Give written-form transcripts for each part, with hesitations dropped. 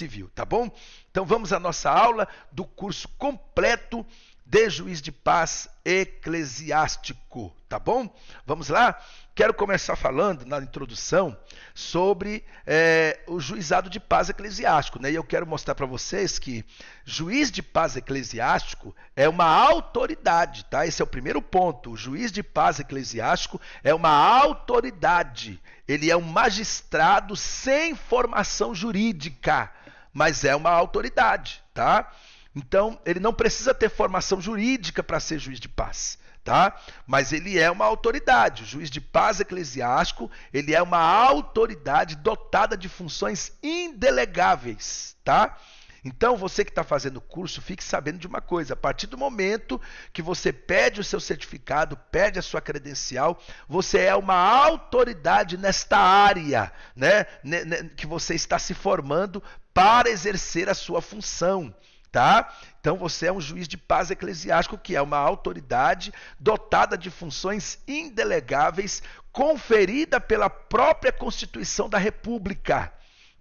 civil, tá bom? Então vamos à nossa aula do curso completo de juiz de paz eclesiástico, tá bom? Vamos lá? Quero começar falando na introdução sobre o juizado de paz eclesiástico, né? E eu quero mostrar para vocês que juiz de paz eclesiástico é uma autoridade, tá? Esse é o primeiro ponto. O juiz de paz eclesiástico é uma autoridade. Ele é um magistrado sem formação jurídica, mas é uma autoridade, tá? Então, ele não precisa ter formação jurídica para ser juiz de paz, tá? Mas ele é uma autoridade. O juiz de paz eclesiástico, ele é uma autoridade dotada de funções indelegáveis, tá? Então, você que está fazendo o curso, fique sabendo de uma coisa: a partir do momento que você pede o seu certificado, pede a sua credencial, você é uma autoridade nesta área, né, que você está se formando para exercer a sua função, tá? Então você é um juiz de paz eclesiástico, que é uma autoridade dotada de funções indelegáveis, conferida pela própria Constituição da República,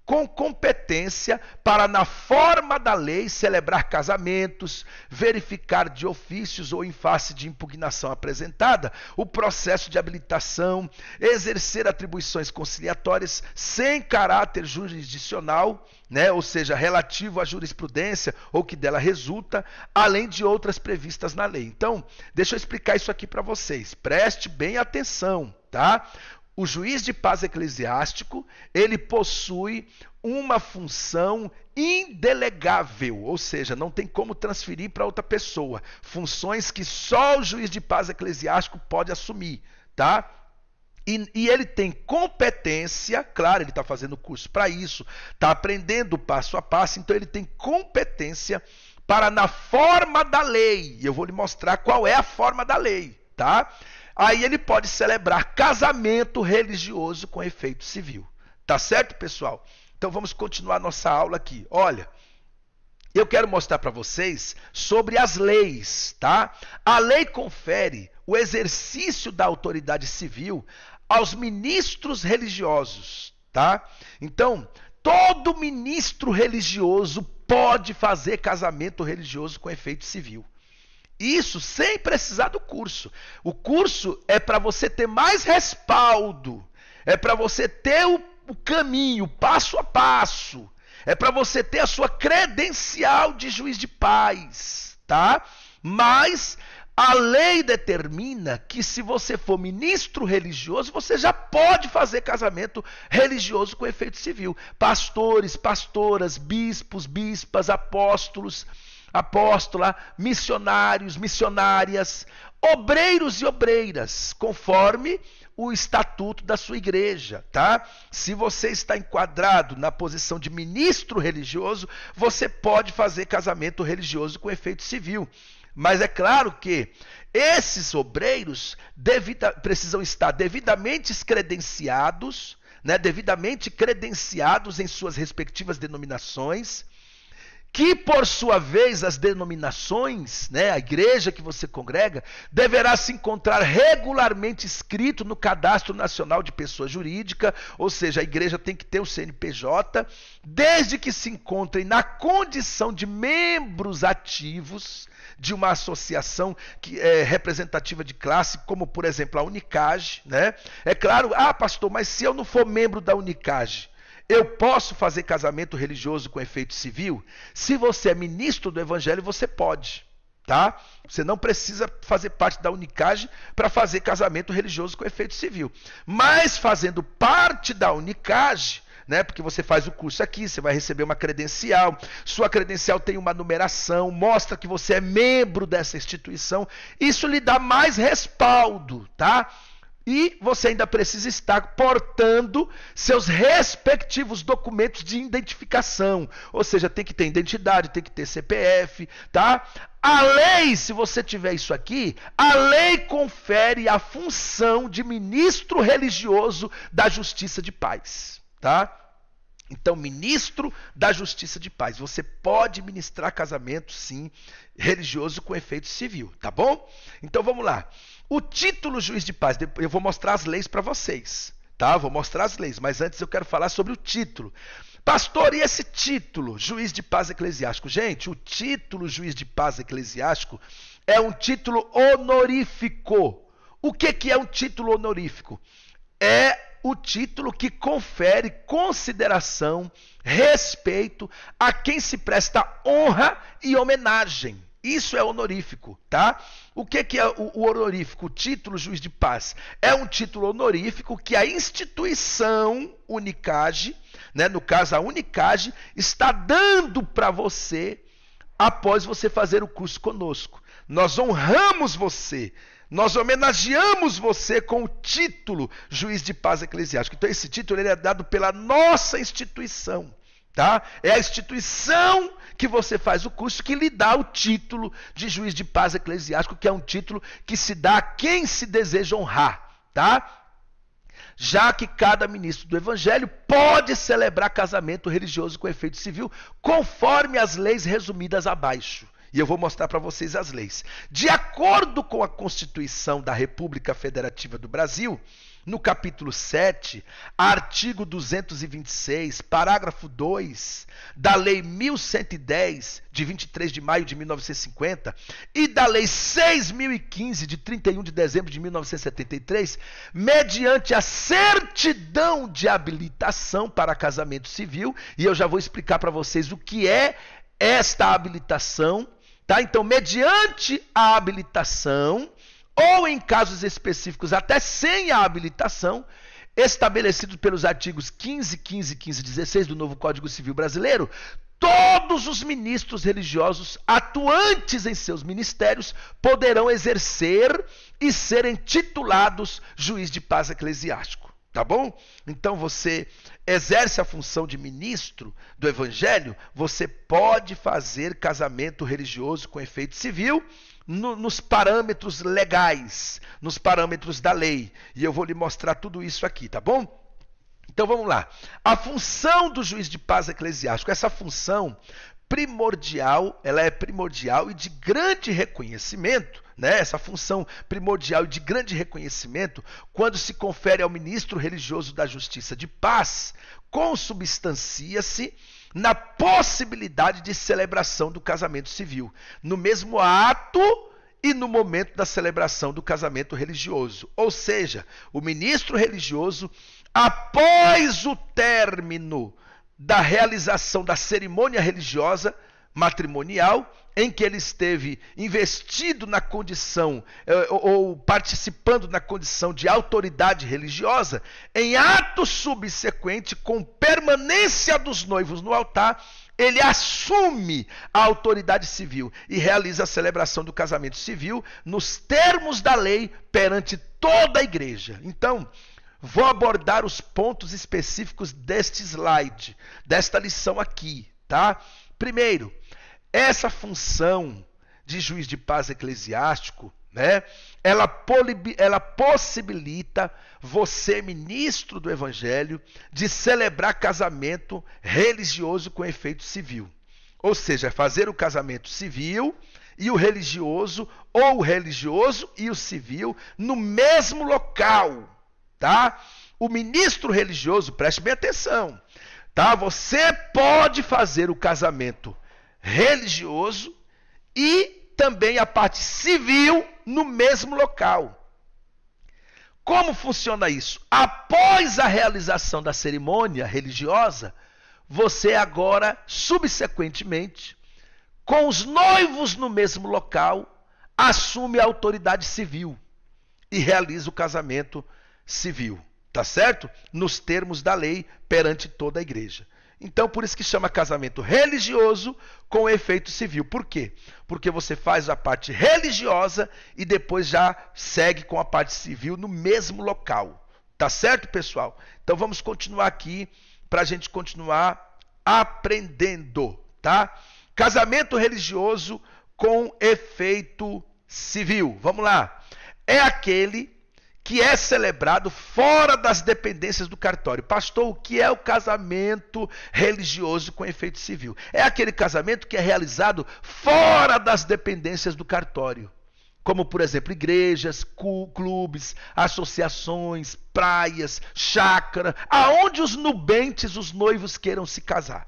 com competência para, na forma da lei, celebrar casamentos, verificar de ofícios ou em face de impugnação apresentada o processo de habilitação, exercer atribuições conciliatórias sem caráter jurisdicional, né, ou seja, relativo à jurisprudência ou que dela resulta, além de outras previstas na lei. Então, deixa eu explicar isso aqui para vocês. Preste bem atenção, tá? O juiz de paz eclesiástico, ele possui uma função indelegável, ou seja, não tem como transferir para outra pessoa. Funções que só o juiz de paz eclesiástico pode assumir, tá? E ele tem competência, claro, ele está fazendo curso para isso, está aprendendo passo a passo, então ele tem competência para, na forma da lei, e eu vou lhe mostrar qual é a forma da lei, tá? Aí ele pode celebrar casamento religioso com efeito civil. Tá certo, pessoal? Então vamos continuar nossa aula aqui. Olha, eu quero mostrar para vocês sobre as leis, tá? A lei confere o exercício da autoridade civil aos ministros religiosos, tá? Então, todo ministro religioso pode fazer casamento religioso com efeito civil. Isso sem precisar do curso. O curso é para você ter mais respaldo, é para você ter o caminho, passo a passo, é para você ter a sua credencial de juiz de paz, tá? Mas a lei determina que, se você for ministro religioso, você já pode fazer casamento religioso com efeito civil. Pastores, pastoras, bispos, bispas, apóstolos, apóstola, missionários, missionárias, obreiros e obreiras, conforme o estatuto da sua igreja, tá? Se você está enquadrado na posição de ministro religioso, você pode fazer casamento religioso com efeito civil. Mas é claro que esses obreiros precisam estar devidamente credenciados, né, devidamente credenciados em suas respectivas denominações, que, por sua vez, as denominações, né, a igreja que você congrega, deverá se encontrar regularmente inscrito no Cadastro Nacional de Pessoa Jurídica, ou seja, a igreja tem que ter o CNPJ, desde que se encontrem na condição de membros ativos de uma associação que é representativa de classe, como, por exemplo, a Unicage, né? É claro, pastor, mas se eu não for membro da Unicage, eu posso fazer casamento religioso com efeito civil? Se você é ministro do Evangelho, você pode, tá? Você não precisa fazer parte da Unicage para fazer casamento religioso com efeito civil. Mas fazendo parte da Unicage, né, porque você faz o curso aqui, você vai receber uma credencial, sua credencial tem uma numeração, mostra que você é membro dessa instituição, isso lhe dá mais respaldo, tá? E você ainda precisa estar portando seus respectivos documentos de identificação. Ou seja, tem que ter identidade, tem que ter CPF, tá? A lei, se você tiver isso aqui, a lei confere a função de ministro religioso da Justiça de Paz, tá? Então, ministro da Justiça de Paz, você pode ministrar casamento, sim, religioso com efeito civil, tá bom? Então, vamos lá. O título juiz de paz, eu vou mostrar as leis para vocês, tá? Vou mostrar as leis, mas antes eu quero falar sobre o título. Pastor, e esse título, juiz de paz eclesiástico? Gente, o título juiz de paz eclesiástico é um título honorífico. O que é um título honorífico? É o título que confere consideração, respeito a quem se presta honra e homenagem. Isso é honorífico, tá? O que é o honorífico? O título juiz de paz é um título honorífico que a instituição Unicage, né, no caso a Unicage, está dando para você após você fazer o curso conosco. Nós honramos você, nós homenageamos você com o título juiz de paz eclesiástico. Então esse título ele é dado pela nossa instituição. Tá? É a instituição que você faz o curso que lhe dá o título de juiz de paz eclesiástico, que é um título que se dá a quem se deseja honrar, tá? Já que cada ministro do evangelho pode celebrar casamento religioso com efeito civil, conforme as leis resumidas abaixo. E eu vou mostrar para vocês as leis. De acordo com a Constituição da República Federativa do Brasil, no capítulo 7, artigo 226, parágrafo 2, da Lei 1110, de 23 de maio de 1950, e da Lei 6.015, de 31 de dezembro de 1973, mediante a certidão de habilitação para casamento civil, e eu já vou explicar para vocês o que é esta habilitação, tá? Então, mediante a habilitação, ou em casos específicos até sem a habilitação, estabelecidos pelos artigos 15, 15, 15 e 16 do novo Código Civil Brasileiro, todos os ministros religiosos atuantes em seus ministérios poderão exercer e serem titulados juiz de paz eclesiástico. Tá bom? Então você exerce a função de ministro do evangelho, você pode fazer casamento religioso com efeito civil nos parâmetros legais, nos parâmetros da lei. E eu vou lhe mostrar tudo isso aqui, tá bom? Então vamos lá. A função do juiz de paz eclesiástico, essa função primordial, ela é primordial e de grande reconhecimento, né? Essa função primordial e de grande reconhecimento, quando se confere ao ministro religioso da Justiça de Paz, consubstancia-se na possibilidade de celebração do casamento civil, no mesmo ato e no momento da celebração do casamento religioso. Ou seja, o ministro religioso, após o término da realização da cerimônia religiosa matrimonial, em que ele esteve investido na condição ou participando na condição de autoridade religiosa, em ato subsequente, com permanência dos noivos no altar, ele assume a autoridade civil e realiza a celebração do casamento civil nos termos da lei perante toda a igreja. Então, vou abordar os pontos específicos deste slide, desta lição aqui, tá? Primeiro, essa função de juiz de paz eclesiástico, né, ela possibilita você, ministro do evangelho, de celebrar casamento religioso com efeito civil. Ou seja, fazer o casamento civil e o religioso, ou o religioso e o civil, no mesmo local, tá? O ministro religioso, preste bem atenção, tá? Você pode fazer o casamento religioso e também a parte civil no mesmo local. Como funciona isso? Após a realização da cerimônia religiosa, você agora, subsequentemente, com os noivos no mesmo local, assume a autoridade civil e realiza o casamento civil, tá certo? Nos termos da lei perante toda a igreja. Então, por isso que chama casamento religioso com efeito civil. Por quê? Porque você faz a parte religiosa e depois já segue com a parte civil no mesmo local. Tá certo, pessoal? Então, vamos continuar aqui para a gente continuar aprendendo, tá? Casamento religioso com efeito civil. Vamos lá. É aquele que é celebrado fora das dependências do cartório. Pastor, o que é o casamento religioso com efeito civil? É aquele casamento que é realizado fora das dependências do cartório. como por exemplo igrejas, clubes, associações, praias, chácara, aonde os nubentes, os noivos queiram se casar.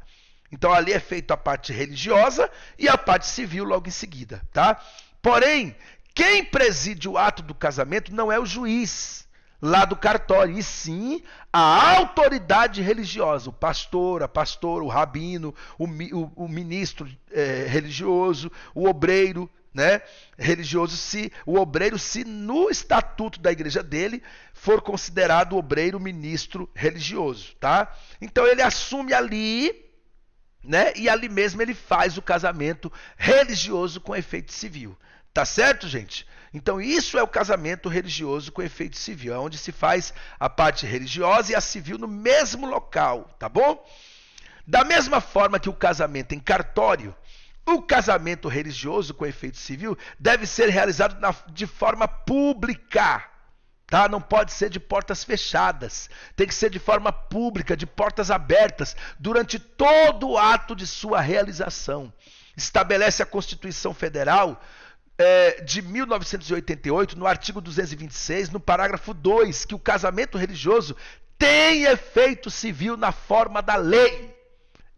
Então ali é feita a parte religiosa e a parte civil logo em seguida, tá? Porém, quem preside o ato do casamento não é o juiz lá do cartório, e sim a autoridade religiosa, o pastor, a pastora, o rabino, o ministro religioso, o obreiro, né, religioso, se o obreiro, se no estatuto da igreja dele for considerado obreiro ministro religioso, tá? Então ele assume ali, né, e ali mesmo ele faz o casamento religioso com efeito civil. Tá certo, gente? Então isso é o casamento religioso com efeito civil, é onde se faz a parte religiosa e a civil no mesmo local, tá bom? Da mesma forma que o casamento em cartório, o casamento religioso com efeito civil deve ser realizado de forma pública, tá? Não pode ser de portas fechadas, tem que ser de forma pública, de portas abertas, durante todo o ato de sua realização. Estabelece a Constituição Federal de 1988, no artigo 226, no parágrafo 2, que o casamento religioso tem efeito civil na forma da lei.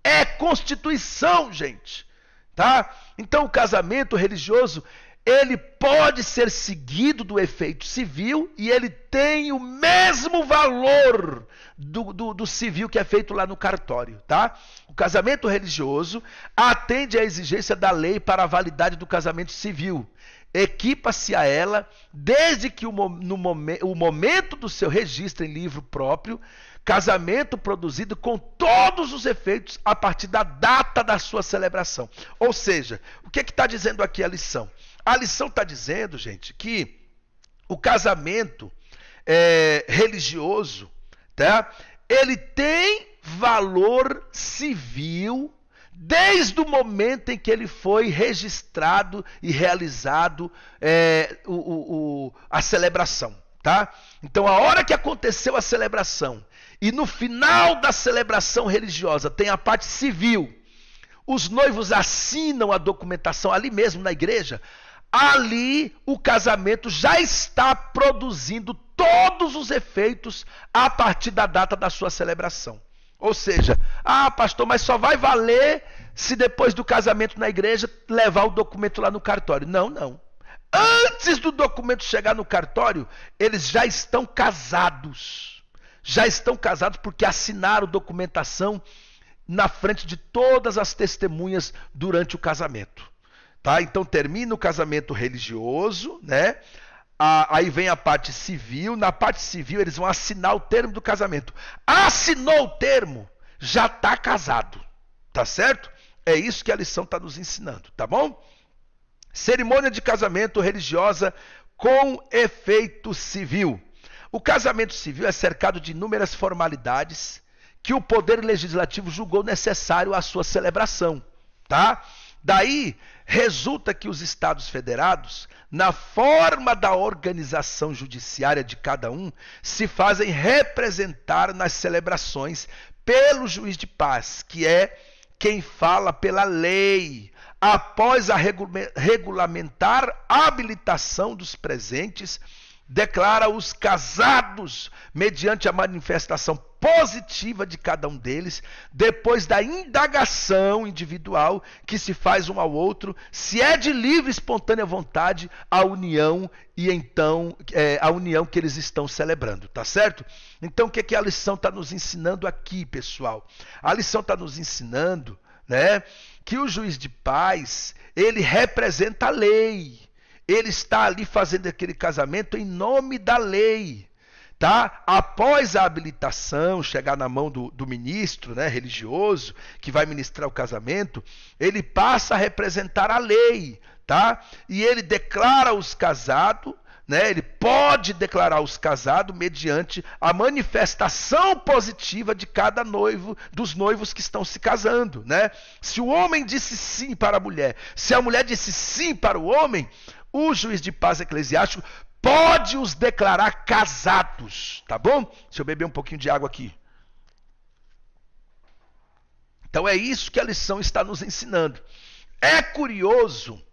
É Constituição, gente. Tá? Então o casamento religioso, ele pode ser seguido do efeito civil e ele tem o mesmo valor do civil que é feito lá no cartório, tá? O casamento religioso atende à exigência da lei para a validade do casamento civil. Equipa-se a ela desde que o momento do seu registro em livro próprio, casamento produzido com todos os efeitos a partir da data da sua celebração. Ou seja, o que está dizendo aqui a lição? A lição está dizendo, gente, que o casamento religioso, tá? Ele tem valor civil desde o momento em que ele foi registrado e realizado a celebração, tá? Então, a hora que aconteceu a celebração e no final da celebração religiosa tem a parte civil, os noivos assinam a documentação ali mesmo na igreja, ali o casamento já está produzindo todos os efeitos a partir da data da sua celebração. Ou seja, pastor, mas só vai valer se depois do casamento na igreja levar o documento lá no cartório. Não, não. Antes do documento chegar no cartório, eles já estão casados. Já estão casados porque assinaram documentação na frente de todas as testemunhas durante o casamento. Tá? Então termina o casamento religioso, né? Aí vem a parte civil. Na parte civil eles vão assinar o termo do casamento. Assinou o termo, já está casado. Tá certo? É isso que a lição está nos ensinando, tá bom? Cerimônia de casamento religiosa com efeito civil. O casamento civil é cercado de inúmeras formalidades que o Poder Legislativo julgou necessário à sua celebração, tá? Daí resulta que os Estados Federados, na forma da organização judiciária de cada um, se fazem representar nas celebrações pelo juiz de paz, que é quem fala pela lei, após a regulamentar habilitação dos presentes, declara-os casados mediante a manifestação positiva de cada um deles, depois da indagação individual que se faz um ao outro, se é de livre e espontânea vontade a união e então a união que eles estão celebrando, tá certo? Então o que a lição está nos ensinando aqui, pessoal? A lição está nos ensinando, né, que o juiz de paz, ele representa a lei. Ele está ali fazendo aquele casamento em nome da lei, tá? Após a habilitação chegar na mão do ministro, né, religioso, que vai ministrar o casamento, ele passa a representar a lei, tá? E ele declara os casados, né? Ele pode declarar os casados mediante a manifestação positiva de cada noivo, dos noivos que estão se casando, né? Se o homem disse sim para a mulher, se a mulher disse sim para o homem, o juiz de paz eclesiástico pode os declarar casados, tá bom? Deixa eu beber um pouquinho de água aqui. Então é isso que a lição está nos ensinando. É curioso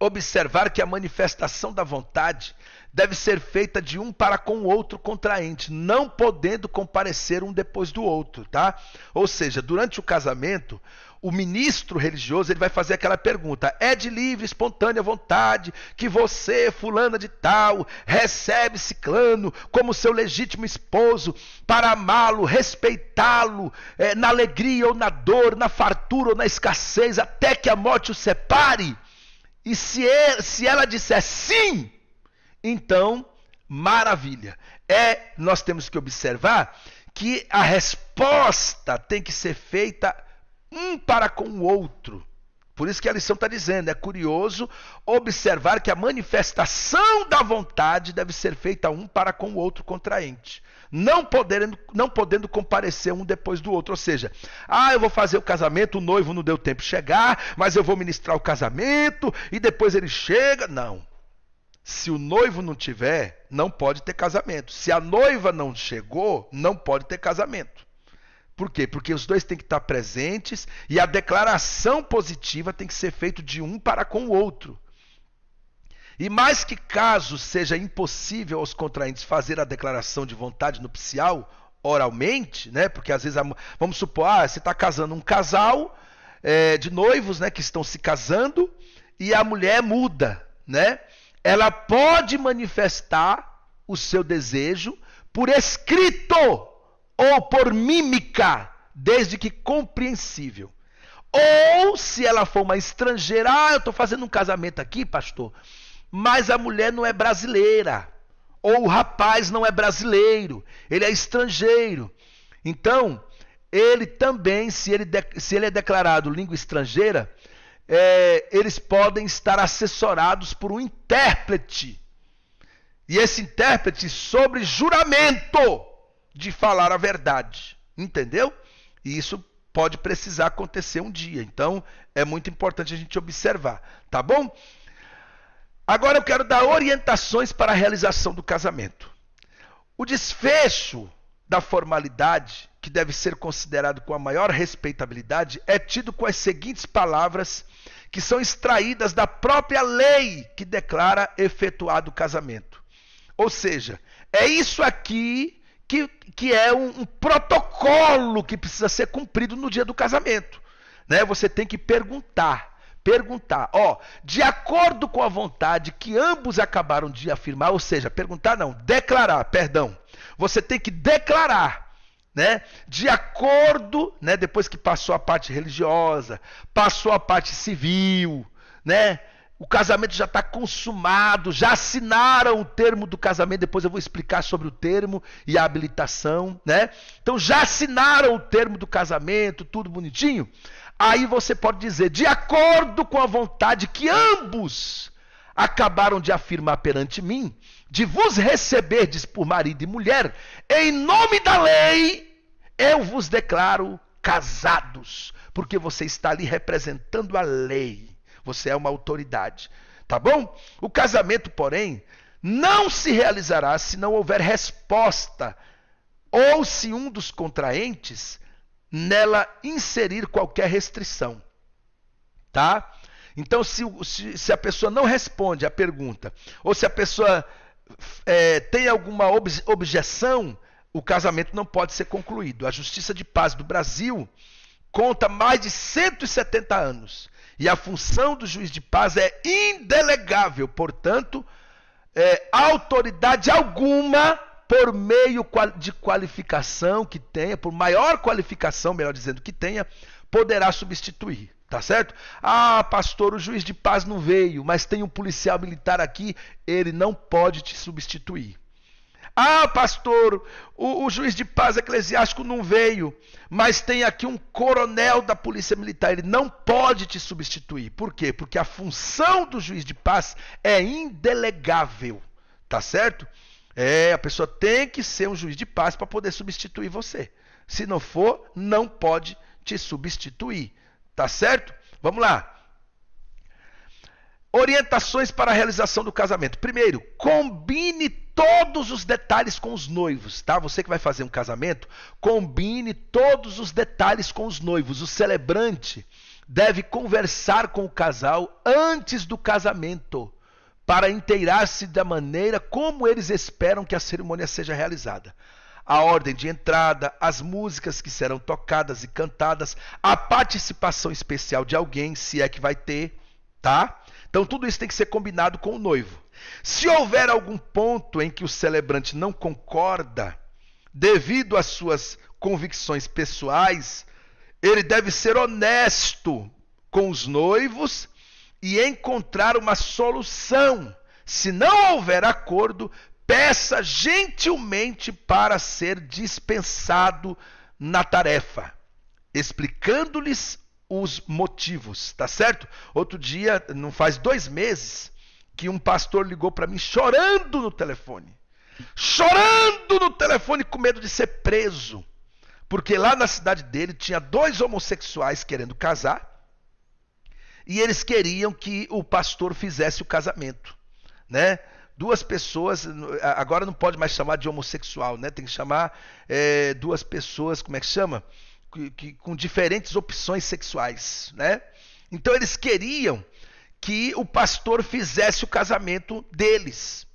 observar que a manifestação da vontade deve ser feita de um para com o outro contraente, não podendo comparecer um depois do outro, tá? Ou seja, durante o casamento, o ministro religioso ele vai fazer aquela pergunta: é de livre, espontânea vontade que você, fulana de tal, recebe ciclano como seu legítimo esposo para amá-lo, respeitá-lo, na alegria ou na dor, na fartura ou na escassez, até que a morte o separe? E se ela disser sim, então, maravilha. Nós temos que observar que a resposta tem que ser feita um para com o outro. Por isso que a lição está dizendo, é curioso observar que a manifestação da vontade deve ser feita um para com o outro contraente, não podendo comparecer um depois do outro. Ou seja, eu vou fazer o casamento, o noivo não deu tempo de chegar, mas eu vou ministrar o casamento e depois ele chega. Não. Se o noivo não tiver, não pode ter casamento. Se a noiva não chegou, não pode ter casamento. Por quê? Porque os dois têm que estar presentes e a declaração positiva tem que ser feita de um para com o outro. E mais que caso seja impossível aos contraentes fazer a declaração de vontade nupcial oralmente, né? Porque às vezes, vamos supor, você está casando um casal de noivos, né, que estão se casando, e a mulher muda, né? Ela pode manifestar o seu desejo por escrito ou por mímica, desde que compreensível. Ou se ela for uma estrangeira, eu estou fazendo um casamento aqui, pastor, mas a mulher não é brasileira, ou o rapaz não é brasileiro, ele é estrangeiro. Então, ele também, se ele é declarado língua estrangeira, eles podem estar assessorados por um intérprete. E esse intérprete sobre juramento de falar a verdade. Entendeu? E isso pode precisar acontecer um dia. Então, é muito importante a gente observar. Tá bom? Agora eu quero dar orientações para a realização do casamento. O desfecho da formalidade, que deve ser considerado com a maior respeitabilidade, é tido com as seguintes palavras, que são extraídas da própria lei que declara efetuado o casamento. Ou seja, é isso aqui que é um protocolo que precisa ser cumprido no dia do casamento, né? Você tem que perguntar, de acordo com a vontade que ambos acabaram de afirmar, ou seja, declarar, você tem que declarar, né? De acordo, né? Depois que passou a parte religiosa, passou a parte civil, né? O casamento já está consumado, já assinaram o termo do casamento, depois eu vou explicar sobre o termo e a habilitação, né? Então já assinaram o termo do casamento, tudo bonitinho. Aí você pode dizer, de acordo com a vontade que ambos acabaram de afirmar perante mim, de vos receberdes por marido e mulher, em nome da lei, eu vos declaro casados, porque você está ali representando a lei. Você é uma autoridade, tá bom? O casamento, porém, não se realizará se não houver resposta ou se um dos contraentes nela inserir qualquer restrição, tá? Então, se a pessoa não responde à pergunta, ou se a pessoa tem alguma objeção, o casamento não pode ser concluído. A Justiça de Paz do Brasil conta mais de 170 anos. E a função do juiz de paz é indelegável, portanto, autoridade alguma, por meio de qualificação que tenha, por maior qualificação, melhor dizendo, que tenha, poderá substituir, tá certo? Pastor, o juiz de paz não veio, mas tem um policial militar aqui, ele não pode te substituir. Pastor, o juiz de paz eclesiástico não veio, mas tem aqui um coronel da polícia militar, ele não pode te substituir. Por quê? Porque a função do juiz de paz é indelegável, tá certo? A pessoa tem que ser um juiz de paz para poder substituir você. Se não for, não pode te substituir, tá certo? Vamos lá. Orientações para a realização do casamento. Primeiro, combine todos os detalhes com os noivos, tá? Você que vai fazer um casamento, combine todos os detalhes com os noivos. O celebrante deve conversar com o casal antes do casamento, para inteirar-se da maneira como eles esperam que a cerimônia seja realizada. A ordem de entrada, as músicas que serão tocadas e cantadas, a participação especial de alguém, se é que vai ter, tá? Então tudo isso tem que ser combinado com o noivo. Se houver algum ponto em que o celebrante não concorda, devido às suas convicções pessoais, ele deve ser honesto com os noivos e encontrar uma solução. Se não houver acordo, peça gentilmente para ser dispensado na tarefa, explicando-lhes os motivos, tá certo? Outro dia, não faz 2 meses, que um pastor ligou para mim chorando no telefone com medo de ser preso, porque lá na cidade dele tinha 2 homossexuais querendo casar, e eles queriam que o pastor fizesse o casamento, né? 2 pessoas, agora não pode mais chamar de homossexual, né? Tem que chamar 2 pessoas, como é que chama? Com diferentes opções sexuais, né? Então eles queriam que o pastor fizesse o casamento deles.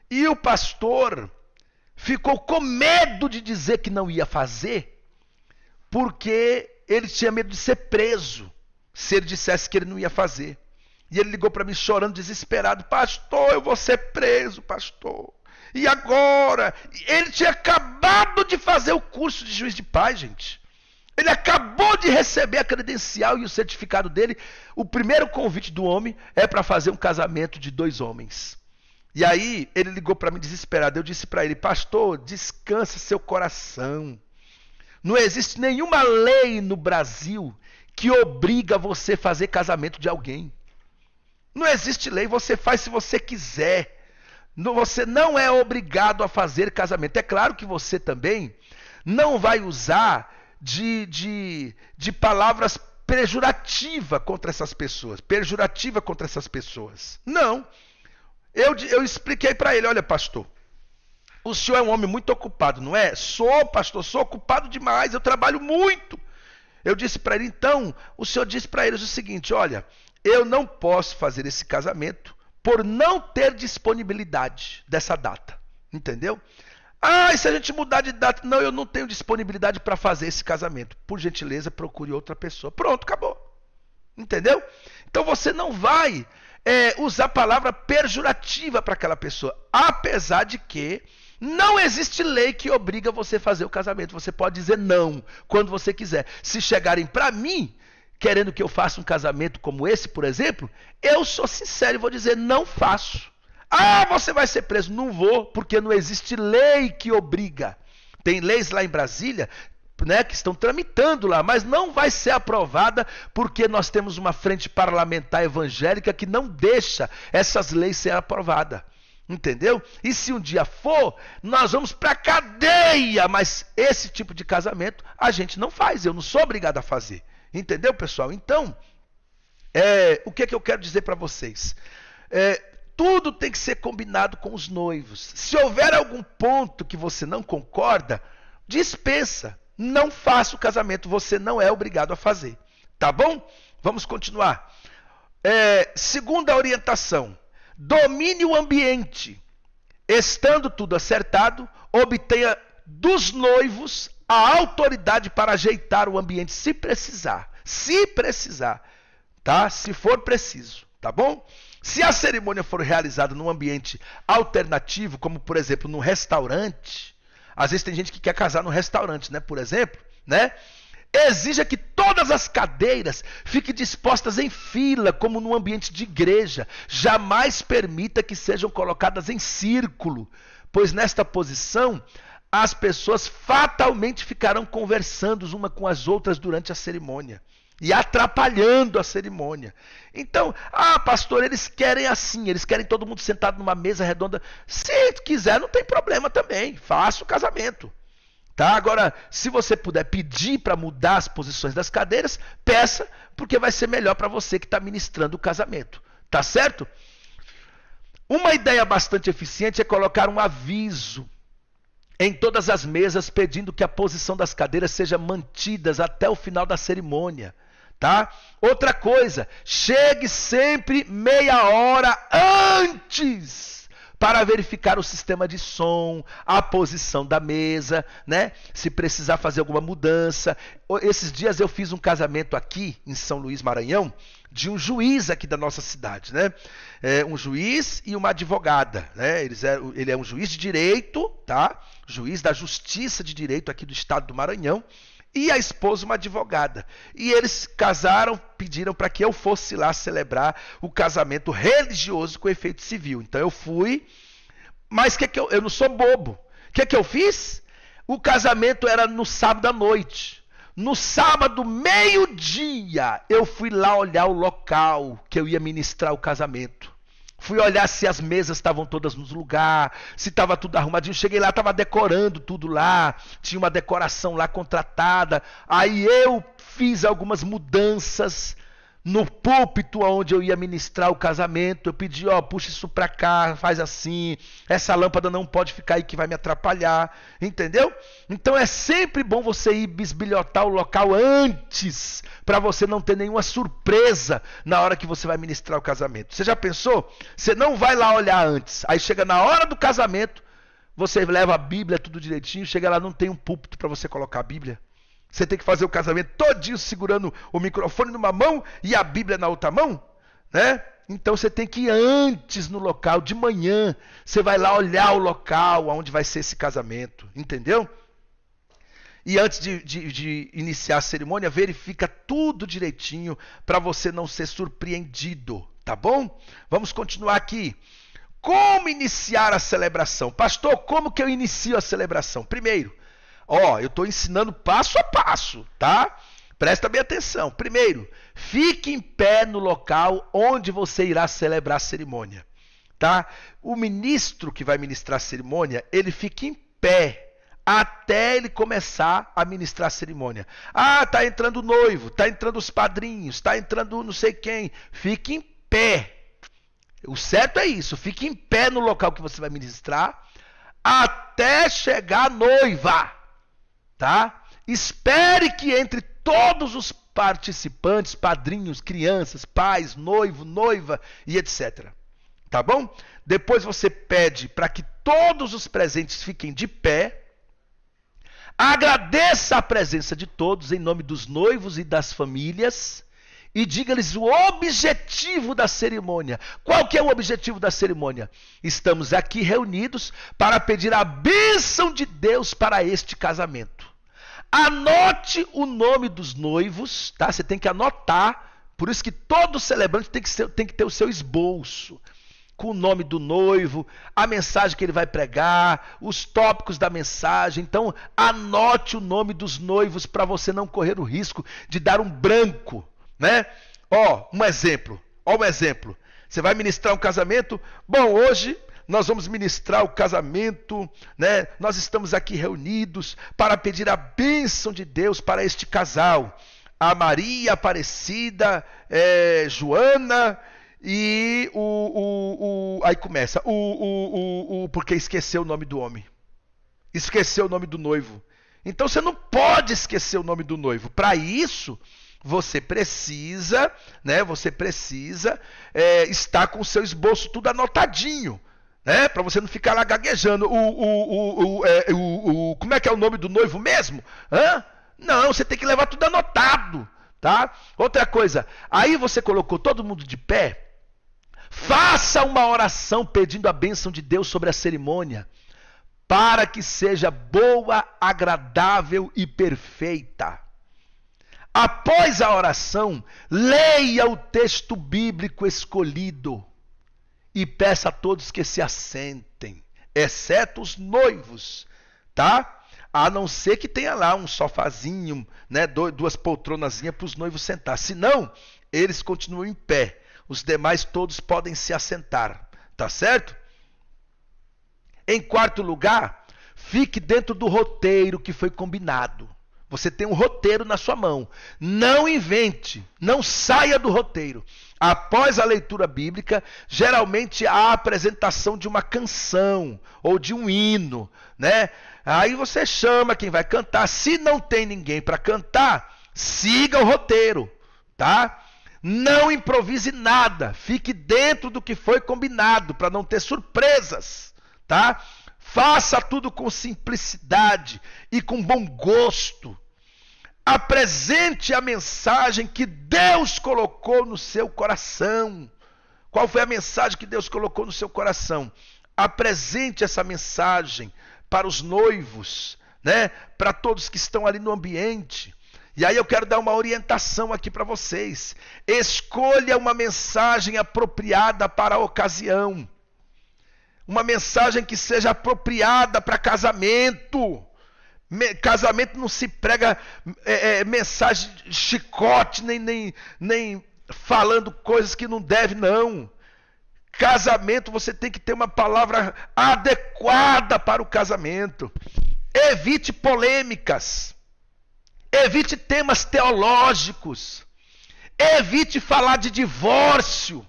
E o pastor ficou com medo de dizer que não ia fazer, porque ele tinha medo de ser preso se ele dissesse que ele não ia fazer. E ele ligou para mim chorando, desesperado: pastor, eu vou ser preso, pastor. E agora? Ele tinha acabado de fazer o curso de juiz de paz, gente. Ele acabou de receber a credencial e o certificado dele. O primeiro convite do homem é para fazer um casamento de 2 homens. E aí ele ligou para mim desesperado. Eu disse para ele: pastor, descansa seu coração. Não existe nenhuma lei no Brasil que obriga você a fazer casamento de alguém. Não existe lei, você faz se você quiser. Você não é obrigado a fazer casamento. É claro que você também não vai usar de palavras pejorativas contra essas pessoas. Não. Eu expliquei para ele: olha, pastor, o senhor é um homem muito ocupado, não é? Sou, pastor, sou ocupado demais, eu trabalho muito. Eu disse para ele: então, o senhor disse para eles o seguinte: olha, eu não posso fazer esse casamento por não ter disponibilidade dessa data. Entendeu? Ah, e se a gente mudar de data? Não, eu não tenho disponibilidade para fazer esse casamento. Por gentileza, procure outra pessoa. Pronto, acabou. Entendeu? Então você não vai usar palavra pejorativa para aquela pessoa. Apesar de que não existe lei que obriga você a fazer o casamento. Você pode dizer não quando você quiser. Se chegarem para mim querendo que eu faça um casamento como esse, por exemplo, eu sou sincero e vou dizer: não faço. Ah, você vai ser preso. Não vou, porque não existe lei que obriga. Tem leis lá em Brasília, né, que estão tramitando lá, mas não vai ser aprovada porque nós temos uma frente parlamentar evangélica que não deixa essas leis serem aprovadas. Entendeu? E se um dia for, nós vamos para a cadeia, mas esse tipo de casamento a gente não faz, eu não sou obrigado a fazer. Entendeu, pessoal? Então, o que eu quero dizer para vocês? Tudo tem que ser combinado com os noivos. Se houver algum ponto que você não concorda, dispensa. Não faça o casamento, você não é obrigado a fazer. Tá bom? Vamos continuar. Segunda orientação: domine o ambiente. Estando tudo acertado, obtenha dos noivos a autoridade para ajeitar o ambiente, se precisar, tá? Se for preciso, tá bom? Se a cerimônia for realizada num ambiente alternativo, como por exemplo num restaurante, às vezes tem gente que quer casar num restaurante, né? Por exemplo, né? Exija que todas as cadeiras fiquem dispostas em fila, como num ambiente de igreja. Jamais permita que sejam colocadas em círculo, pois nesta posição as pessoas fatalmente ficarão conversando uma com as outras durante a cerimônia e atrapalhando a cerimônia. Então, pastor, eles querem assim, eles querem todo mundo sentado numa mesa redonda. Se quiser, não tem problema também, faça o casamento. Tá? Agora, se você puder pedir para mudar as posições das cadeiras, peça, porque vai ser melhor para você que está ministrando o casamento. Tá certo? Uma ideia bastante eficiente é colocar um aviso em todas as mesas pedindo que a posição das cadeiras seja mantidas até o final da cerimônia. tá? Outra coisa, chegue sempre meia hora antes para verificar o sistema de som, a posição da mesa, né? Se precisar fazer alguma mudança. Esses dias eu fiz um casamento aqui em São Luís, Maranhão, de um juiz aqui da nossa cidade, né? Um juiz e uma advogada, né? Ele é um juiz de direito, tá? Juiz da Justiça de Direito aqui do estado do Maranhão. E a esposa, uma advogada. E eles casaram, pediram para que eu fosse lá celebrar o casamento religioso com efeito civil. Então eu fui, mas eu não sou bobo. O que eu fiz? O casamento era no sábado à noite. No sábado, meio-dia, eu fui lá olhar o local que eu ia ministrar o casamento. Fui olhar se as mesas estavam todas no lugar, se estava tudo arrumadinho. Cheguei lá, estava decorando tudo lá, tinha uma decoração lá contratada. Aí eu fiz algumas mudanças no púlpito onde eu ia ministrar o casamento. Eu pedi, puxa isso para cá, faz assim. Essa lâmpada não pode ficar aí que vai me atrapalhar, entendeu? Então é sempre bom você ir bisbilhotar o local antes, para você não ter nenhuma surpresa na hora que você vai ministrar o casamento. Você já pensou? Você não vai lá olhar antes. Aí chega na hora do casamento, você leva a Bíblia tudo direitinho, chega lá, não tem um púlpito para você colocar a Bíblia. Você tem que fazer o casamento todinho segurando o microfone numa mão e a Bíblia na outra mão, né? Então você tem que ir antes no local, de manhã. Você vai lá olhar o local onde vai ser esse casamento, entendeu? E antes de iniciar a cerimônia, verifica tudo direitinho para você não ser surpreendido, tá bom? Vamos continuar aqui. Como iniciar a celebração? Pastor, como que eu inicio a celebração? Primeiro, eu estou ensinando passo a passo, tá? Presta bem atenção. Primeiro, fique em pé no local onde você irá celebrar a cerimônia, tá? O ministro que vai ministrar a cerimônia, ele fica em pé até ele começar a ministrar a cerimônia. Tá entrando o noivo, tá entrando os padrinhos, tá entrando não sei quem. Fique em pé. O certo é isso, fique em pé no local que você vai ministrar até chegar a noiva. Tá? Espere que entre todos os participantes, padrinhos, crianças, pais, noivo, noiva e etc. Tá bom? Depois você pede para que todos os presentes fiquem de pé. Agradeça a presença de todos em nome dos noivos e das famílias e diga-lhes o objetivo da cerimônia. Qual que é o objetivo da cerimônia? Estamos aqui reunidos para pedir a bênção de Deus para este casamento. Anote o nome dos noivos, tá? Você tem que anotar, por isso que todo celebrante tem que ter o seu esboço, com o nome do noivo, a mensagem que ele vai pregar, os tópicos da mensagem. Então, anote o nome dos noivos para você não correr o risco de dar um branco, né? Um exemplo. Você vai ministrar um casamento? Bom, hoje nós vamos ministrar o casamento, né? Nós estamos aqui reunidos para pedir a bênção de Deus para este casal. A Maria Aparecida, Joana e aí começa, porque esqueceu o nome do homem. Esqueceu o nome do noivo. Então você não pode esquecer o nome do noivo. Para isso, você precisa, né? Estar com o seu esboço tudo anotadinho. Né? Para você não ficar lá gaguejando. Como é que é o nome do noivo mesmo? Não, você tem que levar tudo anotado, tá? Outra coisa, aí você colocou todo mundo de pé. Faça uma oração pedindo a bênção de Deus sobre a cerimônia, para que seja boa, agradável e perfeita. Após a oração, leia o texto bíblico escolhido e peça a todos que se assentem, exceto os noivos, tá? A não ser que tenha lá um sofazinho, né, duas poltronazinhas para os noivos sentar. Senão, eles continuam em pé. Os demais todos podem se assentar, tá certo? Em quarto lugar, fique dentro do roteiro que foi combinado. Você tem um roteiro na sua mão. Não invente, não saia do roteiro. Após a leitura bíblica, geralmente há a apresentação de uma canção ou de um hino, né? Aí você chama quem vai cantar. Se não tem ninguém para cantar, siga o roteiro. tá? Não improvise nada, fique dentro do que foi combinado, para não ter surpresas, tá? Faça tudo com simplicidade e com bom gosto. Apresente a mensagem que Deus colocou no seu coração. Qual foi a mensagem que Deus colocou no seu coração? Apresente essa mensagem para os noivos, né? Para todos que estão ali no ambiente. E aí eu quero dar uma orientação aqui para vocês. Escolha uma mensagem apropriada para a ocasião. Uma mensagem que seja apropriada para casamento. Casamento não se prega mensagem de chicote, nem falando coisas que não deve, não. Casamento, você tem que ter uma palavra adequada para o casamento. Evite polêmicas. Evite temas teológicos. Evite falar de divórcio.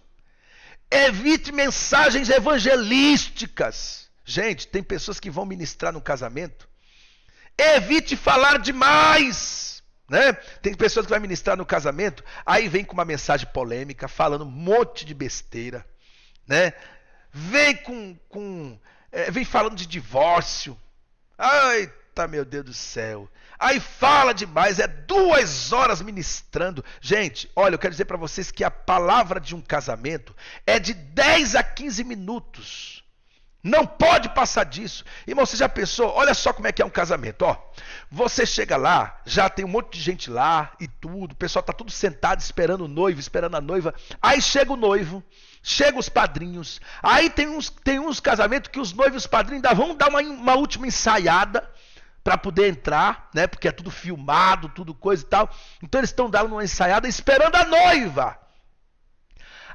Evite mensagens evangelísticas. Gente, tem pessoas que vão ministrar no casamento. Evite falar demais, né? Tem pessoas que vão ministrar no casamento, aí vem com uma mensagem polêmica, falando um monte de besteira, né? Vem falando de divórcio. Eita, meu Deus do céu. Aí fala demais, 2 horas ministrando. Gente, olha, eu quero dizer para vocês que a palavra de um casamento é de 10 a 15 minutos. Não pode passar disso. Irmão, você já pensou? Olha só como é que é um casamento. Ó, você chega lá, já tem um monte de gente lá e tudo. O pessoal está tudo sentado esperando o noivo, esperando a noiva. Aí chega o noivo, chegam os padrinhos. Aí tem uns casamentos que os noivos e os padrinhos ainda vão dar uma última ensaiada para poder entrar, né? Porque é tudo filmado, tudo coisa e tal. Então eles estão dando uma ensaiada esperando a noiva.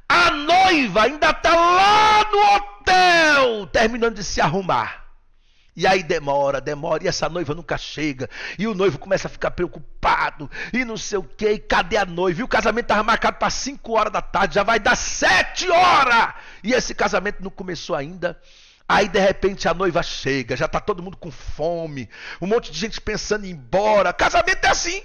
A noiva ainda está lá no hotel, terminando de se arrumar. E aí demora, e essa noiva nunca chega. E o noivo começa a ficar preocupado, e não sei o quê, e cadê a noiva? E o casamento estava marcado para 5 horas da tarde, já vai dar 7 horas. E esse casamento não começou ainda. Aí de repente a noiva chega, já está todo mundo com fome, um monte de gente pensando em ir embora. Casamento é assim.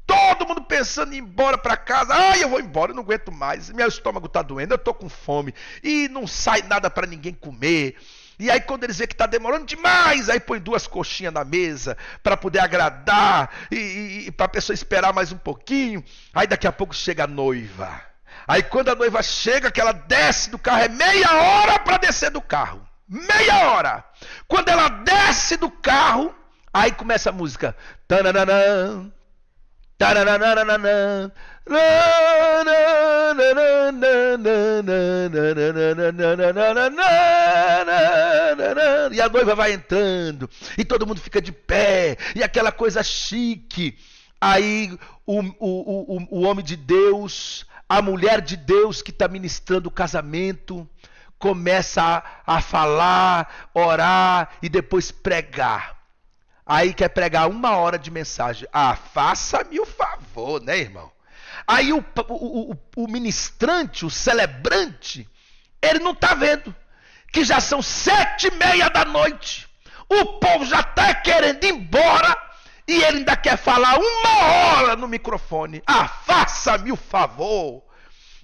Todo mundo pensando em ir embora para casa. Eu vou embora, eu não aguento mais. Meu estômago está doendo, eu estou com fome. E não sai nada para ninguém comer. E aí quando eles veem que está demorando demais, aí põe 2 coxinhas na mesa para poder agradar e para a pessoa esperar mais um pouquinho. Aí daqui a pouco chega a noiva. Aí quando a noiva chega, que ela desce do carro, é meia hora para descer do carro. Meia hora. Quando ela desce do carro, aí começa a música. Tananana. E a noiva vai entrando e todo mundo fica de pé e aquela coisa chique. Aí o homem de Deus, a mulher de Deus que está ministrando o casamento, começa a falar, orar e depois pregar. Aí quer pregar 1 hora de mensagem. Faça-me o favor, né, irmão? Aí o ministrante, o celebrante, ele não está vendo que já são 7h30 da noite. O povo já está querendo ir embora e ele ainda quer falar 1 hora no microfone. Faça-me o favor.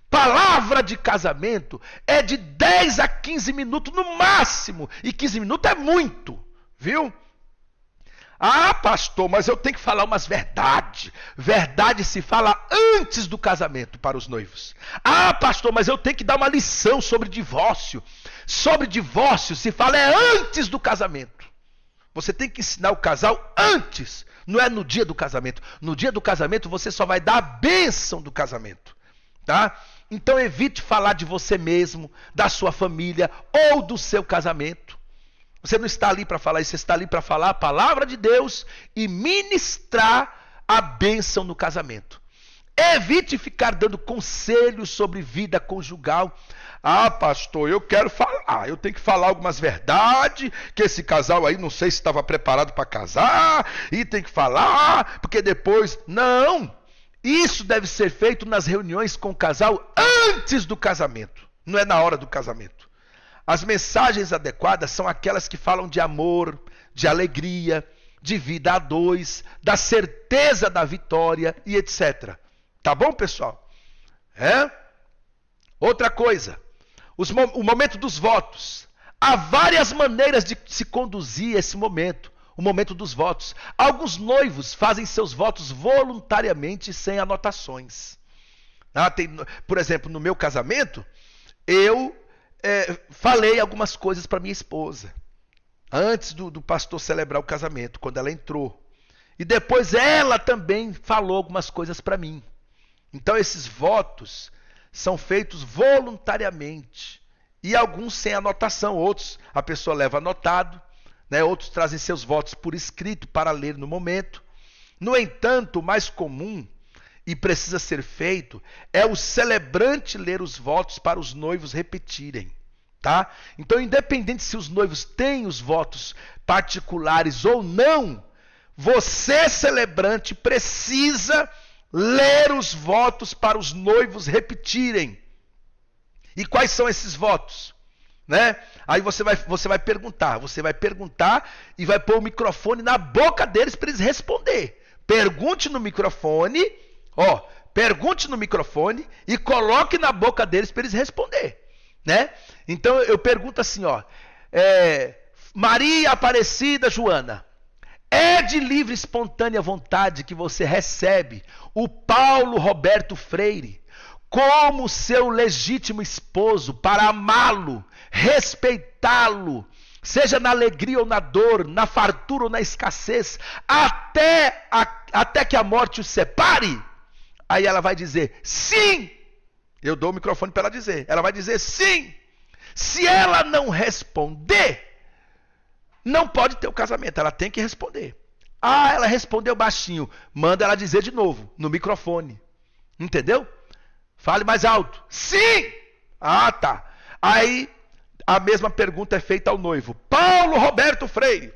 Palavra de casamento é de 10 a 15 minutos no máximo. E 15 minutos é muito, viu? Pastor, mas eu tenho que falar umas verdades. Verdade se fala antes do casamento para os noivos. Pastor, mas eu tenho que dar uma lição sobre divórcio. Sobre divórcio se fala antes do casamento. Você tem que ensinar o casal antes, não é no dia do casamento. No dia do casamento você só vai dar a bênção do casamento, tá? Então evite falar de você mesmo, da sua família ou do seu casamento. Você não está ali para falar isso, você está ali para falar a palavra de Deus e ministrar a bênção no casamento. Evite ficar dando conselhos sobre vida conjugal. Pastor, eu quero falar, eu tenho que falar algumas verdades, que esse casal aí não sei se estava preparado para casar, e tem que falar, porque depois... Não! Isso deve ser feito nas reuniões com o casal antes do casamento, não é na hora do casamento. As mensagens adequadas são aquelas que falam de amor, de alegria, de vida a dois, da certeza da vitória e etc. Tá bom, pessoal? É? Outra coisa, o momento dos votos. Há várias maneiras de se conduzir esse momento, o momento dos votos. Alguns noivos fazem seus votos voluntariamente sem anotações. Por exemplo, no meu casamento, eu falei algumas coisas para minha esposa, antes do pastor celebrar o casamento, quando ela entrou. E depois ela também falou algumas coisas para mim. Então esses votos são feitos voluntariamente. E alguns sem anotação, outros a pessoa leva anotado, né? Outros trazem seus votos por escrito para ler no momento. No entanto, o mais comum e precisa ser feito é o celebrante ler os votos para os noivos repetirem. Tá? Então, independente se os noivos têm os votos particulares ou não, você, celebrante, precisa ler os votos para os noivos repetirem. E quais são esses votos? Né? Aí você vai perguntar e vai pôr o microfone na boca deles para eles responder. Pergunte no microfone e coloque na boca deles para eles responder. Né? Então eu pergunto assim, Maria Aparecida Joana, é de livre e espontânea vontade que você recebe o Paulo Roberto Freire como seu legítimo esposo para amá-lo, respeitá-lo, seja na alegria ou na dor, na fartura ou na escassez, até que a morte os separe? Aí ela vai dizer sim. Eu dou o microfone para ela dizer. Ela vai dizer sim. Se ela não responder, não pode ter o casamento. Ela tem que responder. Ela respondeu baixinho. Manda ela dizer de novo, no microfone. Entendeu? Fale mais alto. Sim! Tá. Aí, a mesma pergunta é feita ao noivo. Paulo Roberto Freire,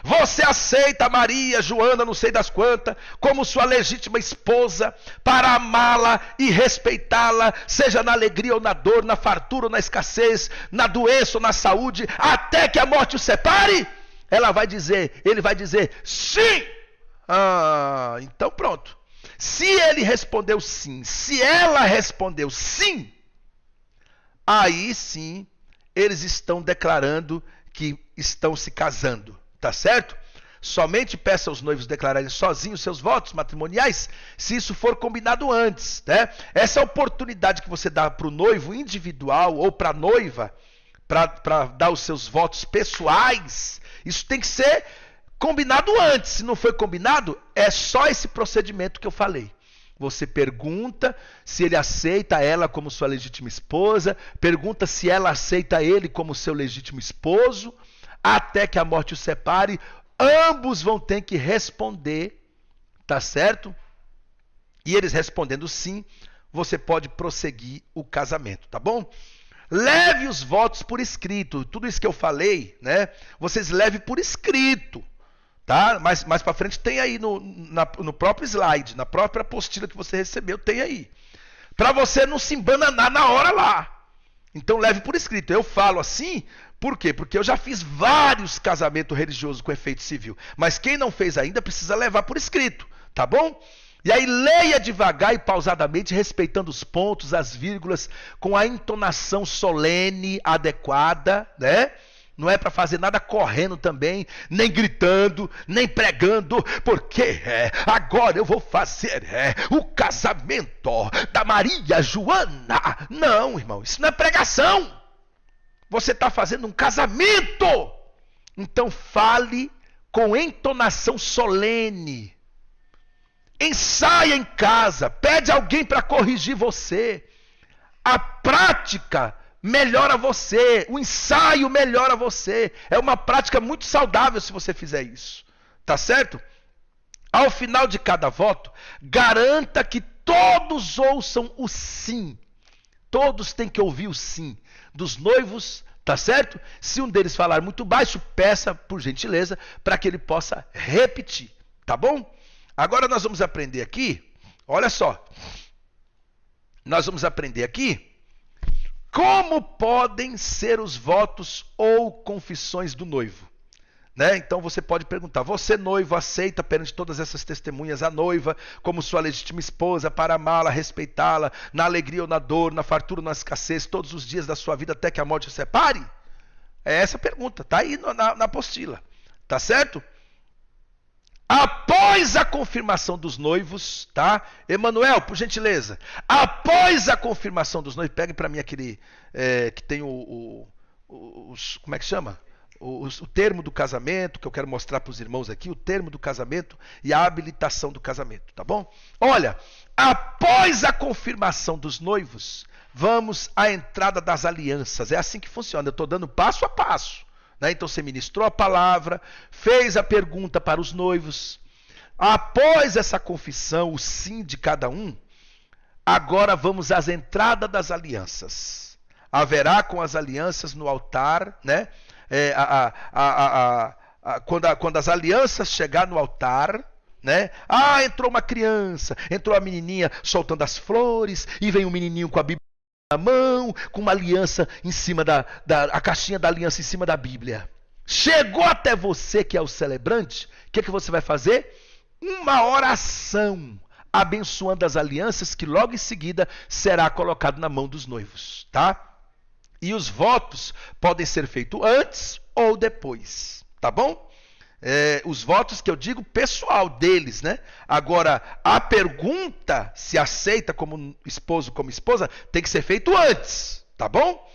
você aceita Maria, Joana, não sei das quantas, como sua legítima esposa, para amá-la e respeitá-la, seja na alegria ou na dor, na fartura ou na escassez, na doença ou na saúde, até que a morte o separe? Ele vai dizer, sim! Então pronto. Se ele respondeu sim, se ela respondeu sim, aí sim, eles estão declarando que estão se casando. Tá certo? Somente peça aos noivos declararem sozinhos seus votos matrimoniais, se isso for combinado antes, né? Essa oportunidade que você dá para o noivo individual ou para a noiva, para dar os seus votos pessoais, isso tem que ser combinado antes. Se não foi combinado, é só esse procedimento que eu falei. Você pergunta se ele aceita ela como sua legítima esposa, pergunta se ela aceita ele como seu legítimo esposo, até que a morte os separe. Ambos vão ter que responder, tá certo? E eles respondendo sim, você pode prosseguir o casamento, tá bom? Leve os votos por escrito. Tudo isso que eu falei, né? Vocês levem por escrito, tá? Mais para frente tem aí no próprio slide, na própria apostila que você recebeu, tem aí. Para você não se embananar na hora lá. Então leve por escrito. Eu falo assim, por quê? Porque eu já fiz vários casamentos religiosos com efeito civil. Mas quem não fez ainda precisa levar por escrito, tá bom? E aí leia devagar e pausadamente, respeitando os pontos, as vírgulas, com a entonação solene adequada, né? Não é para fazer nada correndo também, nem gritando, nem pregando, porque agora eu vou fazer o casamento da Maria Joana. Não, irmão, isso não é pregação. Você está fazendo um casamento. Então fale com entonação solene. Ensaia em casa, pede alguém para corrigir você. A prática melhora você, o ensaio melhora você. É uma prática muito saudável se você fizer isso. Tá certo? Ao final de cada voto, garanta que todos ouçam o sim. Todos têm que ouvir o sim dos noivos, tá certo? Se um deles falar muito baixo, peça por gentileza para que ele possa repetir, tá bom? Agora nós vamos aprender aqui, olha só. Nós vamos aprender aqui como podem ser os votos ou confissões do noivo. né? Então você pode perguntar: você, noivo, aceita perante todas essas testemunhas a noiva como sua legítima esposa para amá-la, respeitá-la, na alegria ou na dor, na fartura ou na escassez, todos os dias da sua vida até que a morte o separe? É essa a pergunta, tá aí na apostila, tá certo? Após a confirmação dos noivos, tá? Emanuel, por gentileza, após a confirmação dos noivos, pegue para mim aquele que tem como é que chama? O termo do casamento, que eu quero mostrar para os irmãos aqui, o termo do casamento e a habilitação do casamento, tá bom? Olha, após a confirmação dos noivos, vamos à entrada das alianças. É assim que funciona, eu estou dando passo a passo, né? Então você ministrou a palavra, fez a pergunta para os noivos. Após essa confissão, o sim de cada um, agora vamos às entradas das alianças. Haverá com as alianças no altar, né? Quando as alianças chegar no altar, né? Entrou uma criança, entrou a menininha soltando as flores, e vem um menininho com a Bíblia na mão, com uma aliança em cima a caixinha da aliança em cima da Bíblia. Chegou até você, que é o celebrante, o que você vai fazer? Uma oração abençoando as alianças, que logo em seguida será colocado na mão dos noivos, tá? E os votos podem ser feitos antes ou depois, tá bom? Os votos que eu digo pessoal deles, né? Agora, a pergunta se aceita como esposo, como esposa, tem que ser feito antes, tá bom?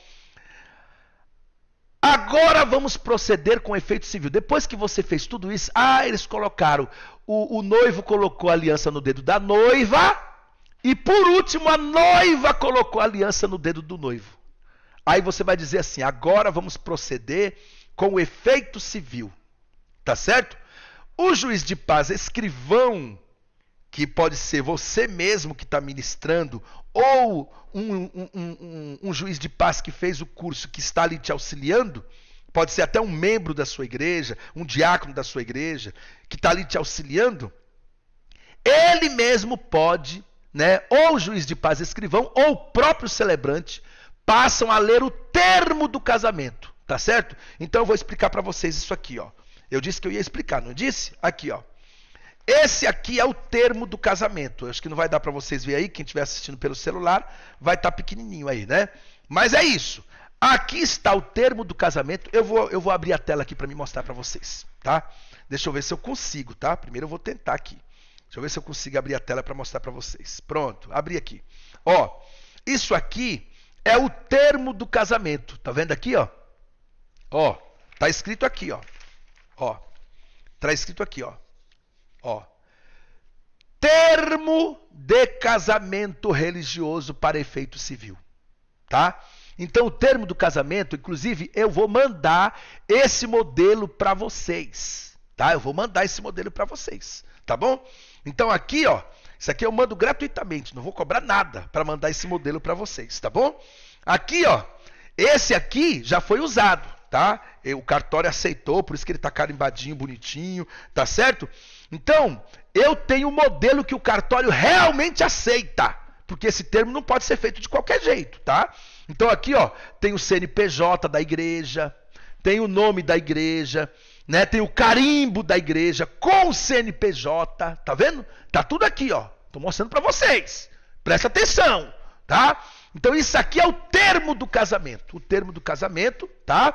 Agora vamos proceder com efeito civil. Depois que você fez tudo isso, eles colocaram, o noivo colocou a aliança no dedo da noiva, e por último a noiva colocou a aliança no dedo do noivo. Aí você vai dizer assim: agora vamos proceder com o efeito civil. Tá certo? O juiz de paz, escrivão, que pode ser você mesmo que está ministrando, ou um juiz de paz que fez o curso, que está ali te auxiliando, pode ser até um membro da sua igreja, um diácono da sua igreja, que está ali te auxiliando, ele mesmo pode, né, ou o juiz de paz, escrivão, ou o próprio celebrante, passam a ler o termo do casamento, tá certo? Então eu vou explicar para vocês isso aqui, ó. Eu disse que eu ia explicar, não disse? Aqui, ó. Esse aqui é o termo do casamento. Eu acho que não vai dar para vocês ver aí, quem estiver assistindo pelo celular, vai estar pequenininho aí, né? Mas é isso. Aqui está o termo do casamento. Eu vou abrir a tela aqui para me mostrar para vocês, tá? Deixa eu ver se eu consigo, tá? Primeiro eu vou tentar aqui. Deixa eu ver se eu consigo abrir a tela para mostrar para vocês. Pronto, abri aqui. Ó, isso aqui é o termo do casamento. Tá vendo aqui, ó? Ó, tá escrito aqui, ó. Ó, tá escrito aqui, ó. Ó. Termo de casamento religioso para efeito civil. Tá? Então o termo do casamento, inclusive, eu vou mandar esse modelo para vocês. Tá? Eu vou mandar esse modelo para vocês. Tá bom? Então aqui, ó. Isso aqui eu mando gratuitamente, não vou cobrar nada para mandar esse modelo para vocês, tá bom? Aqui, ó, esse aqui já foi usado, tá? O cartório aceitou, por isso que ele tá carimbadinho, bonitinho, tá certo? Então, eu tenho um modelo que o cartório realmente aceita, porque esse termo não pode ser feito de qualquer jeito, tá? Então aqui, ó, tem o CNPJ da igreja, tem o nome da igreja, né? Tem o carimbo da igreja com o CNPJ, tá vendo? Tá tudo aqui, ó. Tô mostrando para vocês. Presta atenção, tá? Então isso aqui é o termo do casamento. O termo do casamento, tá?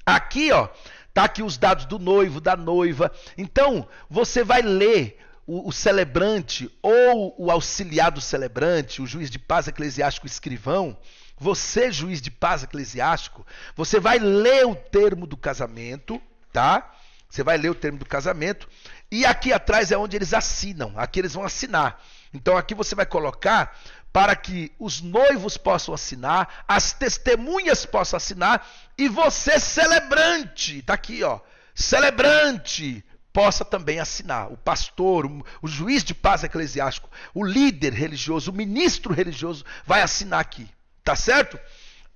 Aqui, ó, tá aqui os dados do noivo, da noiva. Então, você vai ler o celebrante ou o auxiliar do celebrante, o juiz de paz eclesiástico escrivão. Você, juiz de paz eclesiástico, você vai ler o termo do casamento, tá? Você vai ler o termo do casamento e aqui atrás é onde eles assinam. Aqui eles vão assinar. Então aqui você vai colocar para que os noivos possam assinar, as testemunhas possam assinar e você, celebrante, tá aqui, ó, celebrante, possa também assinar. O pastor, o juiz de paz eclesiástico, o líder religioso, o ministro religioso vai assinar aqui, tá certo?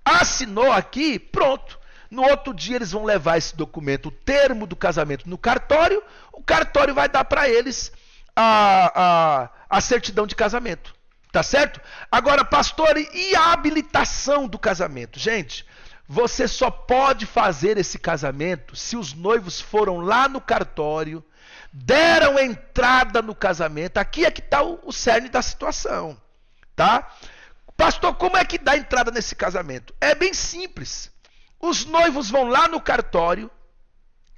Assinou aqui, pronto. No outro dia eles vão levar esse documento, o termo do casamento, no cartório. O cartório vai dar para eles a certidão de casamento. Tá certo? Agora, pastor, e a habilitação do casamento? Gente, você só pode fazer esse casamento se os noivos foram lá no cartório, deram entrada no casamento. Aqui é que está o cerne da situação, tá? Pastor, como é que dá entrada nesse casamento? É bem simples. Os noivos vão lá no cartório,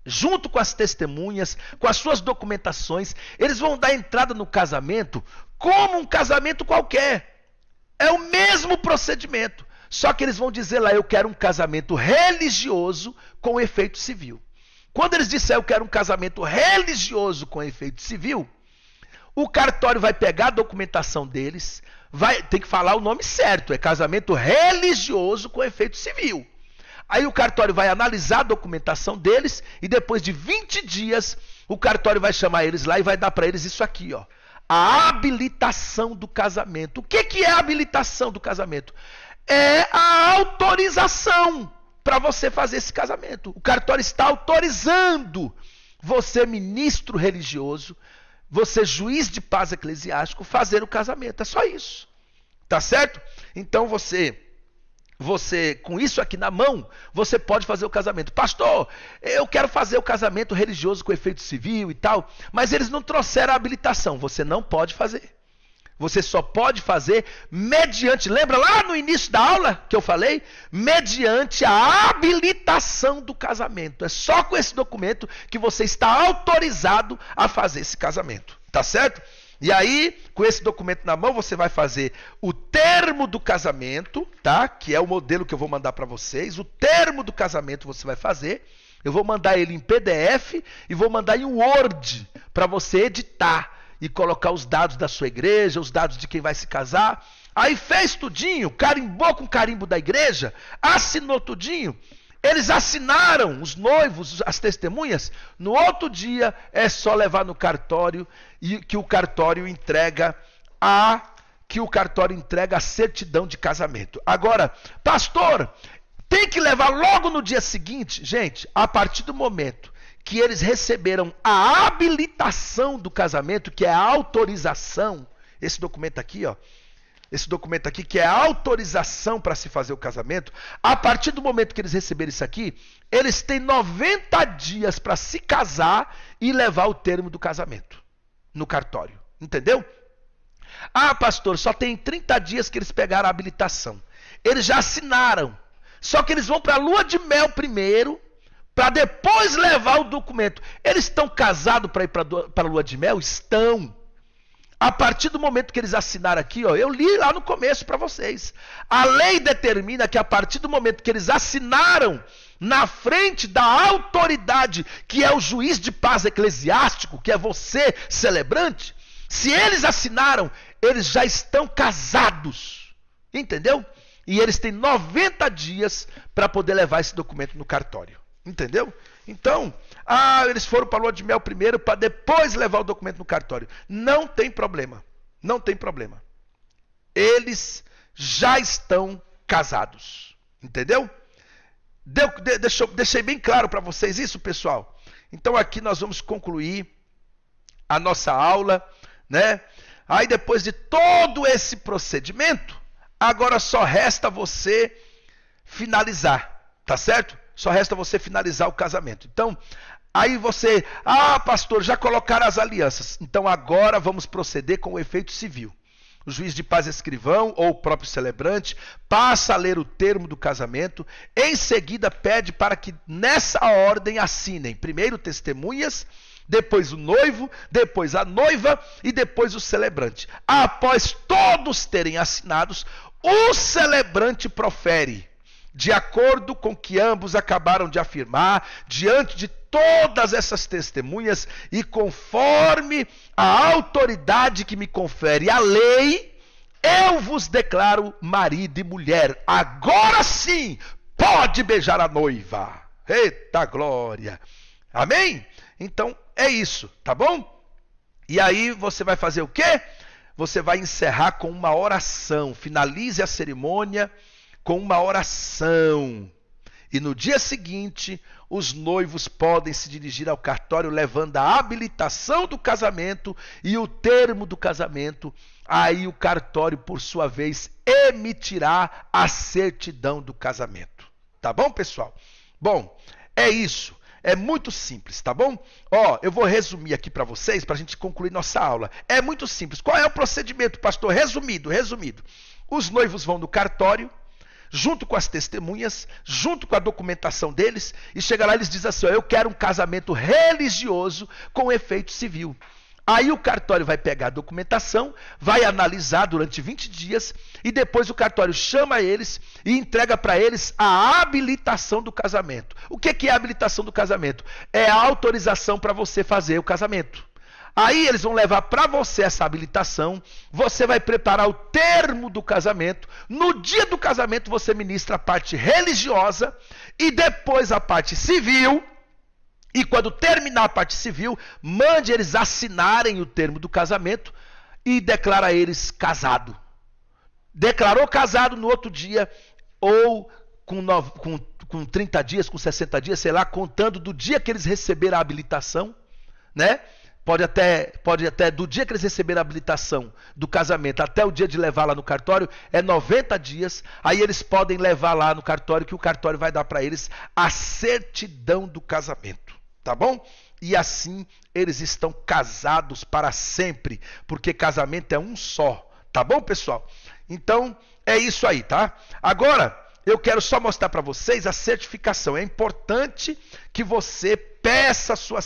junto com as testemunhas, com as suas documentações, eles vão dar entrada no casamento como um casamento qualquer. É o mesmo procedimento. Só que eles vão dizer lá, eu quero um casamento religioso com efeito civil. Quando eles disserem, eu quero um casamento religioso com efeito civil, o cartório vai pegar a documentação deles, tem que falar o nome certo, é casamento religioso com efeito civil. Aí o cartório vai analisar a documentação deles e depois de 20 dias, o cartório vai chamar eles lá e vai dar para eles isso aqui, ó. A habilitação do casamento. O que é a habilitação do casamento? É a autorização para você fazer esse casamento. O cartório está autorizando você, ministro religioso, você, juiz de paz eclesiástico, fazer o casamento. É só isso. Tá certo? Então você com isso aqui na mão, você pode fazer o casamento. Pastor, eu quero fazer o casamento religioso com efeito civil e tal, mas eles não trouxeram a habilitação. Você não pode fazer. Você só pode fazer mediante, lembra lá no início da aula que eu falei? Mediante a habilitação do casamento. É só com esse documento que você está autorizado a fazer esse casamento. Tá certo? E aí, com esse documento na mão, você vai fazer o termo do casamento, tá? Que é o modelo que eu vou mandar para vocês. O termo do casamento você vai fazer. Eu vou mandar ele em PDF e vou mandar em Word para você editar e colocar os dados da sua igreja, os dados de quem vai se casar. Aí fez tudinho, carimbou com o carimbo da igreja, assinou tudinho. Eles assinaram, os noivos, as testemunhas. No outro dia é só levar no cartório e que o cartório entrega a certidão de casamento. Agora, pastor, tem que levar logo no dia seguinte? Gente, a partir do momento que eles receberam a habilitação do casamento, que é a autorização, esse documento aqui, ó. Esse documento aqui, que é a autorização para se fazer o casamento, a partir do momento que eles receberem isso aqui, eles têm 90 dias para se casar e levar o termo do casamento no cartório. Entendeu? Ah, pastor, só tem 30 dias que eles pegaram a habilitação. Eles já assinaram. Só que eles vão para a lua de mel primeiro, para depois levar o documento. Eles estão casados para ir para a lua de mel? Estão. A partir do momento que eles assinaram aqui, ó, eu li lá no começo para vocês. A lei determina que a partir do momento que eles assinaram na frente da autoridade, que é o juiz de paz eclesiástico, que é você, celebrante, se eles assinaram, eles já estão casados. Entendeu? E eles têm 90 dias para poder levar esse documento no cartório. Entendeu? Então, eles foram para a lua de mel primeiro para depois levar o documento no cartório. Não tem problema. Não tem problema. Eles já estão casados. Entendeu? Deixei bem claro para vocês isso, pessoal. Então aqui nós vamos concluir a nossa aula, né? Aí depois de todo esse procedimento, agora só resta você finalizar, tá certo? Só resta você finalizar o casamento. Então, aí você, pastor, já colocaram as alianças. Então agora vamos proceder com o efeito civil. O juiz de paz escrivão ou o próprio celebrante passa a ler o termo do casamento. Em seguida pede para que nessa ordem assinem primeiro testemunhas, depois o noivo, depois a noiva e depois o celebrante. Após todos terem assinados, o celebrante profere, de acordo com o que ambos acabaram de afirmar, diante de todas essas testemunhas e conforme a autoridade que me confere a lei, eu vos declaro marido e mulher. Agora sim, pode beijar a noiva. Eita glória. Amém? Então é isso, tá bom? E aí você vai fazer o quê? Você vai encerrar com uma oração. Finalize a cerimônia com uma oração. E no dia seguinte, os noivos podem se dirigir ao cartório levando a habilitação do casamento e o termo do casamento. Aí o cartório, por sua vez, emitirá a certidão do casamento. Tá bom, pessoal? Bom, é isso. É muito simples, tá bom? Ó, eu vou resumir aqui para vocês, para a gente concluir nossa aula. É muito simples. Qual é o procedimento, pastor? Resumido. Os noivos vão no cartório, junto com as testemunhas, junto com a documentação deles, e chega lá e eles dizem assim, ó, eu quero um casamento religioso com efeito civil. Aí o cartório vai pegar a documentação, vai analisar durante 20 dias e depois o cartório chama eles e entrega para eles a habilitação do casamento. O que é a habilitação do casamento? É a autorização para você fazer o casamento. Aí eles vão levar para você essa habilitação, você vai preparar o termo do casamento, no dia do casamento você ministra a parte religiosa e depois a parte civil. E quando terminar a parte civil, mande eles assinarem o termo do casamento e declara eles casado. Declarou casado no outro dia, ou com 30 dias, com 60 dias, sei lá, contando do dia que eles receberam a habilitação, né? Pode até do dia que eles receberam a habilitação do casamento até o dia de levar lá no cartório, é 90 dias. Aí eles podem levar lá no cartório, que o cartório vai dar para eles a certidão do casamento. Tá bom? E assim eles estão casados para sempre, porque casamento é um só. Tá bom, pessoal? Então, é isso aí, tá? Agora, eu quero só mostrar para vocês a certificação. É importante que você peça a sua